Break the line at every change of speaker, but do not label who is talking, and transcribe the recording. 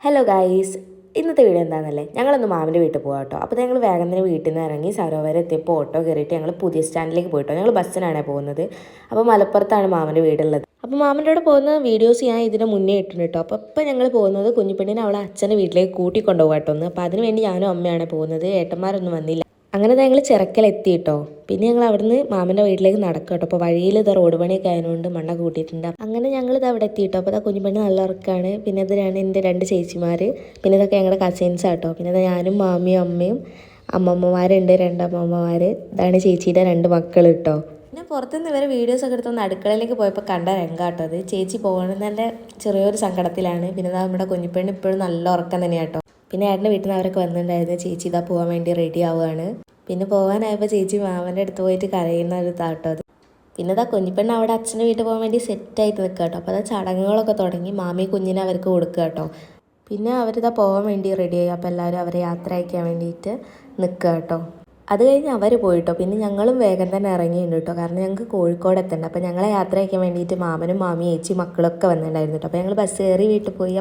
Hello guys, ഇന്നത്തെ video എന്താണെന്നല്ലേ, ഞങ്ങളൊന്ന് മാമിൻ്റെ വീട്ടിൽ പോകാം കേട്ടോ. അപ്പോൾ ഞങ്ങൾ വേഗം തന്നെ വീട്ടിൽ നിന്ന് ഇറങ്ങി സരോവരം എത്തിയപ്പോൾ ഓട്ടോ കയറിയിട്ട് ഞങ്ങൾ പുതിയ സ്റ്റാൻഡിലേക്ക് പോയിട്ടോ. ഞങ്ങൾ ബസ്സിനാണ് പോകുന്നത്. അപ്പോൾ മലപ്പുറത്താണ് മാമൻ്റെ വീടുള്ളത്. അപ്പോൾ മാമൻ്റെ അവിടെ പോകുന്ന വീഡിയോസ് ഞാൻ ഇതിന് മുന്നേ ഇട്ടിട്ടുണ്ട് കേട്ടോ. അപ്പോൾ ഇപ്പോൾ ഞങ്ങൾ പോകുന്നത് കുഞ്ഞിപ്പെണ്ണിനെ അവളെ അച്ഛൻ്റെ വീട്ടിലേക്ക് കൂട്ടിക്കൊണ്ടുപോകാം കേട്ടോ ഒന്ന്. അപ്പോൾ അതിന് വേണ്ടി ഞാനും അമ്മയാണ് പോകുന്നത്. ഏട്ടന്മാരൊന്നും വന്നില്ല. അങ്ങനെ ഞങ്ങൾ ചിറക്കലെത്തി കേട്ടോ. പിന്നെ ഞങ്ങൾ അവിടുന്ന് മാമൻ്റെ വീട്ടിലേക്ക് നടക്കാം കേട്ടോ. അപ്പോൾ വഴിയിൽ ഇത് റോഡ് പണിയൊക്കെ ആയതുകൊണ്ട് മണ്ണൊക്കെ കൂട്ടിയിട്ടുണ്ട്. അങ്ങനെ ഞങ്ങൾ ഇത് അവിടെ എത്തി കേട്ടോ. അപ്പോൾ കുഞ്ഞിപ്പെണ്ണ് നല്ല ഉറക്കാണ്. പിന്നെ ഇതിലാണ് എൻ്റെ 2 ചേച്ചിമാർ. പിന്നെ ഇതൊക്കെ ഞങ്ങളുടെ കസിൻസ് ആട്ടോ. പിന്നെ ഞാനും മാമിയും അമ്മയും അമ്മമ്മമാരുണ്ട്, 2 അമ്മമ്മമാർ. ഇതാണ് ചേച്ചിയുടെ 2 മക്കൾ കേട്ടോ. പിന്നെ പുറത്തുനിന്ന് ഇവരെ വീഡിയോസൊക്കെ എടുത്തൊന്ന് അടുക്കളയിലേക്ക് പോയപ്പോൾ കണ്ട രംഗാട്ടോ അത്. ചേച്ചി പോകണമെന്നതിൻ്റെ ചെറിയൊരു സങ്കടത്തിലാണ്. പിന്നെ നമ്മുടെ കുഞ്ഞിപ്പെണ്ണ് ഇപ്പോഴും നല്ല ഉറക്കം തന്നെയാണ് കേട്ടോ. പിന്നെ ഏട്ടൻ്റെ വീട്ടിൽ നിന്ന് അവരൊക്കെ വന്നിട്ടുണ്ടായിരുന്നു. ചേച്ചി ഇതാ പോകാൻ വേണ്ടി റെഡി ആവുകയാണ്. പിന്നെ പോകാനായപ്പോൾ ചേച്ചി മാമൻ്റെ അടുത്ത് പോയിട്ട് കരയുന്ന ഒരു താട്ടോ അത്. പിന്നെ ഇതാ കുഞ്ഞിപ്പെണ്ണ് അവിടെ അച്ഛൻ്റെ വീട്ടിൽ പോകാൻ വേണ്ടി സെറ്റായിട്ട് നിൽക്കുക കേട്ടോ. അപ്പോൾ അത് ചടങ്ങുകളൊക്കെ തുടങ്ങി. മാമി കുഞ്ഞിനെ അവർക്ക് കൊടുക്കുക കേട്ടോ. പിന്നെ അവരിതാ പോകാൻ വേണ്ടി റെഡിയായി. അപ്പോൾ എല്ലാവരും അവരെ യാത്ര അയക്കാൻ വേണ്ടിയിട്ട് നിൽക്കുക കേട്ടോ. അത് കഴിഞ്ഞ് അവർ പോയിട്ടോ. പിന്നെ ഞങ്ങളും വേഗം തന്നെ ഇറങ്ങിയിട്ടുണ്ട് കേട്ടോ. കാരണം ഞങ്ങൾക്ക് കോഴിക്കോട് എത്തണ്ട. അപ്പോൾ ഞങ്ങളെ യാത്ര അയക്കാൻ വേണ്ടിയിട്ട് മാമനും മാമിയും ചേച്ചി മക്കളൊക്കെ വന്നിട്ടുണ്ടായിരുന്നു കേട്ടോ. അപ്പോൾ ഞങ്ങൾ ബസ് കയറി വീട്ടിൽ പോയി.